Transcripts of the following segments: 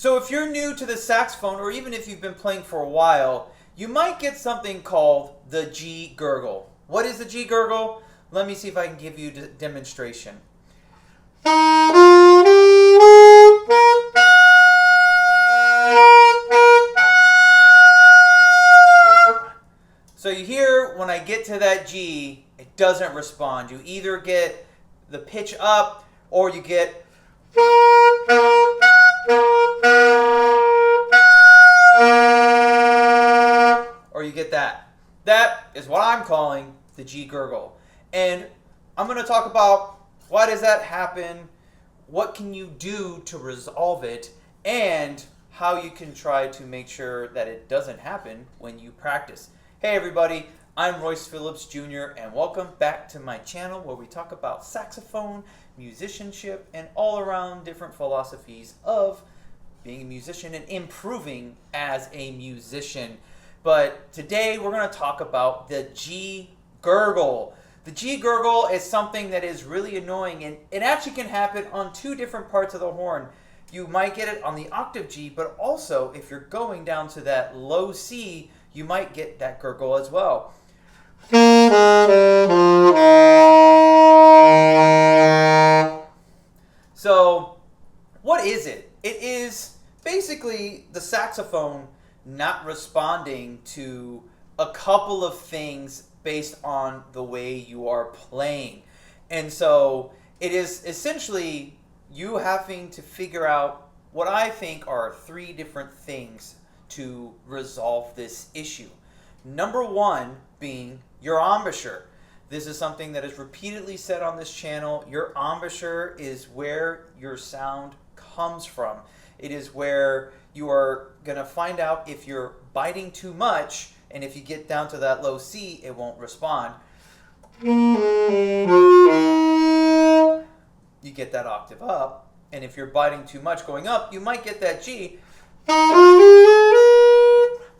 So if you're new to the saxophone, or even if you've been playing for a while, you might get something called the G Gurgle. What is the G Gurgle? Let me see if I can give you a demonstration. So you hear when I get to that G, it doesn't respond. You either get the pitch up or you get that. That is what I'm calling the G Gurgle. And I'm going to talk about why does that happen, what can you do to resolve it, and how you can try to make sure that it doesn't happen when you practice. Hey everybody, I'm Royce Phillips Jr. and welcome back to my channel where we talk about saxophone, musicianship, and all around different philosophies of being a musician and improving as a musician. But today we're going to talk about the G Gurgle. The G Gurgle is something that is really annoying, and it actually can happen on two different parts of the horn. You might get it on the octave G, but also if you're going down to that low C, you might get that gurgle as well. So what is it? It is basically the saxophone not responding to a couple of things based on the way you are playing. And so it is essentially you having to figure out what I think are three different things to resolve this issue. Number one being your embouchure. This is something that is repeatedly said on this channel. Your embouchure is where your sound comes from. It is where you are going to find out if you're biting too much, and if you get down to that low C, it won't respond. You get that octave up, and if you're biting too much going up, you might get that G, but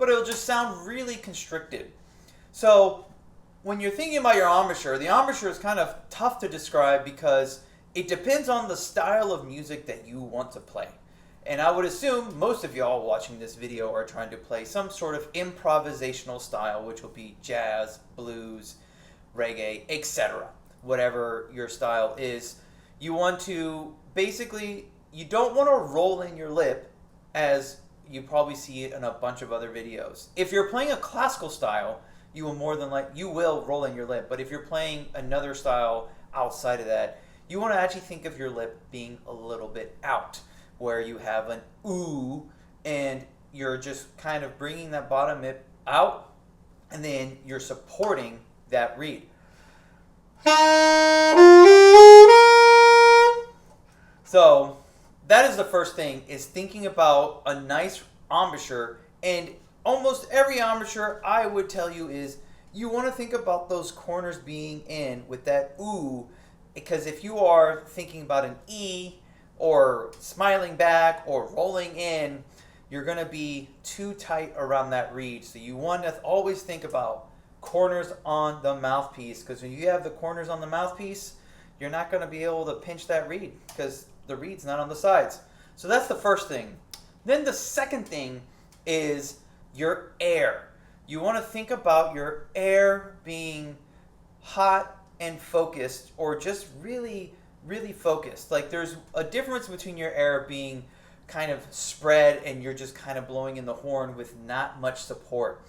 it'll just sound really constricted. So when you're thinking about your embouchure, the embouchure is kind of tough to describe because it depends on the style of music that you want to play. And I would assume most of y'all watching this video are trying to play some sort of improvisational style, which will be jazz, blues, reggae, etc. Whatever your style is. You want to basically, you don't want to roll in your lip as you probably see it in a bunch of other videos. If you're playing a classical style, you will roll in your lip. But if you're playing another style outside of that, you want to actually think of your lip being a little bit out, where you have an ooh, and you're just kind of bringing that bottom lip out, and then you're supporting that reed. So that is the first thing, is thinking about a nice embouchure. And almost every embouchure, I would tell you, is you want to think about those corners being in with that ooh, because if you are thinking about an E or smiling back or rolling in, you're going to be too tight around that reed. So you want to always think about corners on the mouthpiece, because when you have the corners on the mouthpiece, you're not going to be able to pinch that reed because the reed's not on the sides. So that's the first thing. Then the second thing is your air. You want to think about your air being hot and focused, or just really focused. Like there's a difference between your air being kind of spread and you're just kind of blowing in the horn with not much support.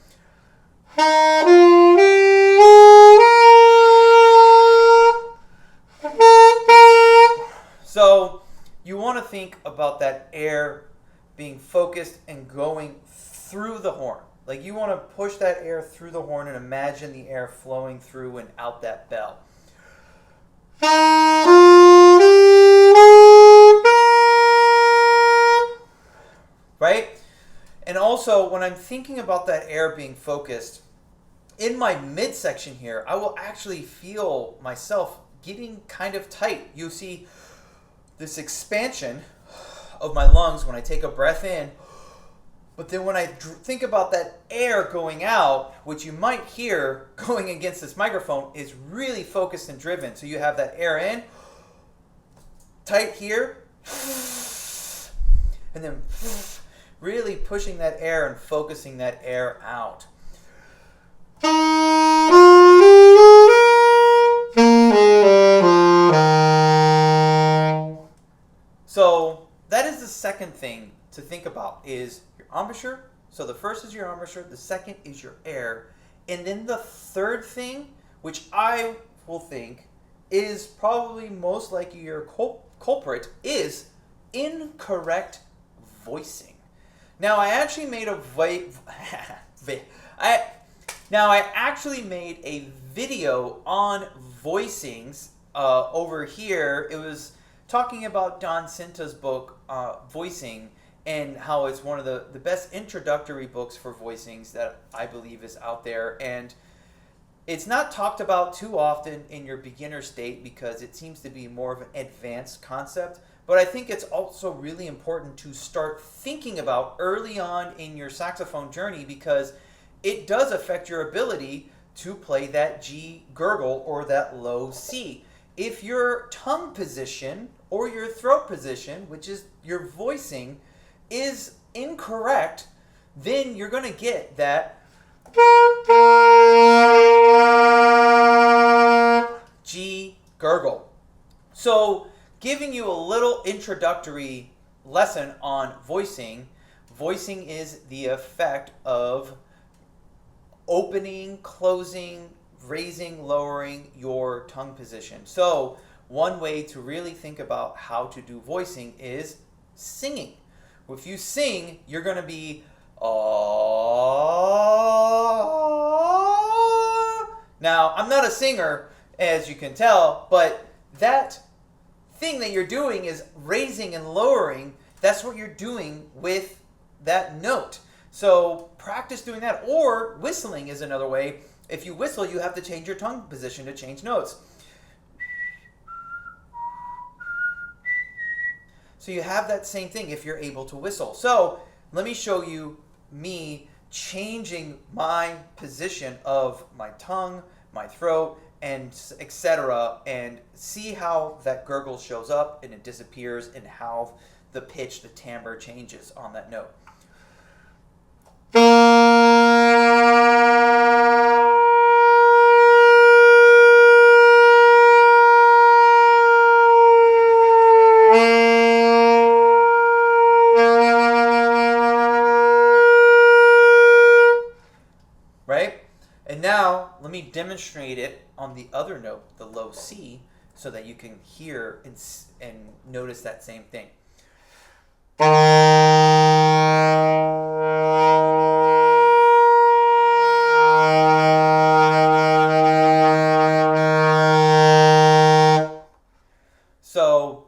So you want to think about that air being focused and going through the horn. Like you want to push that air through the horn and imagine the air flowing through and out that bell. Right? And also, when I'm thinking about that air being focused, in my midsection here, I will actually feel myself getting kind of tight. You see this expansion of my lungs when I take a breath in, but then when I think about that air going out, which you might hear going against this microphone, is really focused and driven. So you have that air in, tight here, and then really pushing that air and focusing that air out. So that is the second thing to think about is your embouchure. So the first is your embouchure, the second is your air, and then the third thing, which I will think is probably most likely your culprit, is incorrect voicing. Now I actually made a video on voicings over here. It was talking about Don Cinta's book, Voicing, and how it's one of the best introductory books for voicings that I believe is out there. And it's not talked about too often in your beginner state because it seems to be more of an advanced concept. But I think it's also really important to start thinking about early on in your saxophone journey because it does affect your ability to play that G gurgle or that low C. If your tongue position or your throat position, which is your voicing, is incorrect, then you're going to get that G gurgle. So, giving you a little introductory lesson on voicing. Voicing is the effect of opening, closing, raising, lowering your tongue position. So one way to really think about how to do voicing is singing. If you sing, you're going to be Now, I'm not a singer, as you can tell, but that thing that you're doing is raising and lowering. That's what you're doing with that note. So practice doing that. Or whistling is another way. If you whistle, you have to change your tongue position to change notes. So you have that same thing if you're able to whistle. So let me show you me changing my position of my tongue, my throat, and etc. and see how that gurgle shows up and it disappears and how the pitch, the timbre changes on that note. Right? And now let me demonstrate it on the other note, the low C, so that you can hear and notice that same thing. So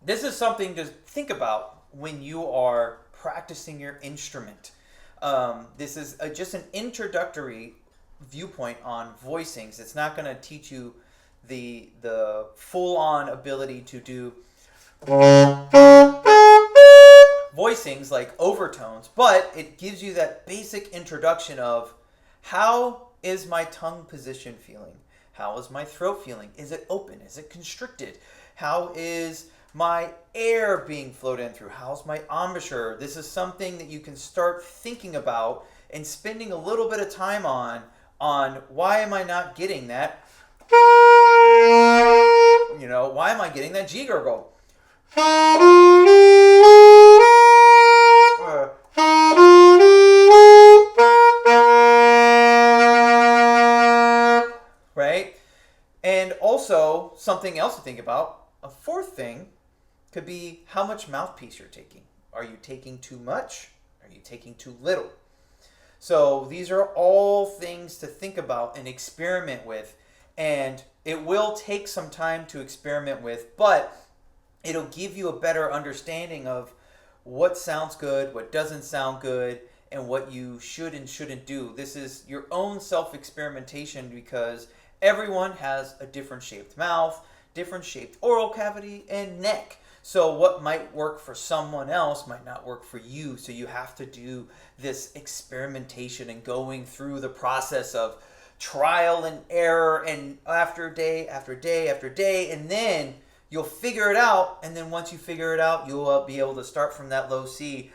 this is something to think about when you are practicing your instrument. This is just an introductory viewpoint on voicings. It's not going to teach you the full-on ability to do voicings like overtones, but it gives you that basic introduction of how is my tongue position feeling? How is my throat feeling? Is it open? Is it constricted? How is my air being flowed in through? How's my embouchure? This is something that you can start thinking about and spending a little bit of time on why am I not getting that? Why am I getting that G gurgle? Right? And also, something else to think about, a fourth thing could be how much mouthpiece you're taking. Are you taking too much? Are you taking too little? So these are all things to think about and experiment with. And it will take some time to experiment with, but it'll give you a better understanding of what sounds good, what doesn't sound good, and what you should and shouldn't do. This is your own self-experimentation because everyone has a different shaped mouth, different shaped oral cavity, and neck. So what might work for someone else might not work for you. So you have to do this experimentation and going through the process of trial and error and after day after day after day. And then you'll figure it out, and then once you figure it out, you'll be able to start from that low C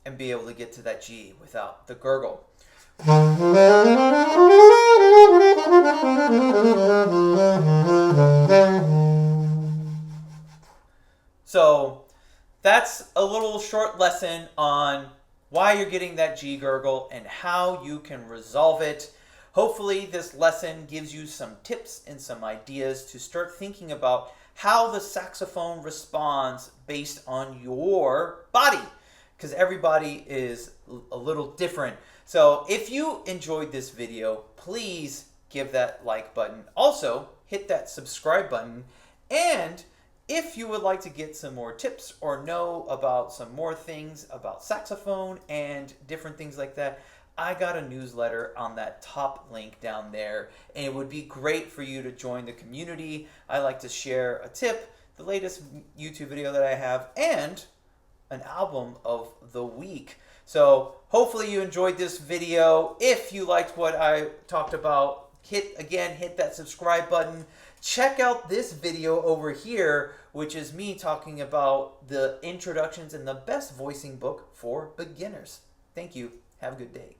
and be able to get to that G without the gurgle. So that's a little short lesson on why you're getting that G gurgle and how you can resolve it. Hopefully this lesson gives you some tips and some ideas to start thinking about how the saxophone responds based on your body, because everybody is a little different. So if you enjoyed this video, please give that like button. Also, hit that subscribe button. And if you would like to get some more tips or know about some more things about saxophone and different things like that, I got a newsletter on that top link down there, and it would be great for you to join the community. I like to share a tip, the latest YouTube video that I have, and an album of the week. So hopefully you enjoyed this video. If you liked what I talked about, hit that subscribe button. Check out this video over here, which is me talking about the introductions and the best voicing book for beginners. Thank you. Have a good day.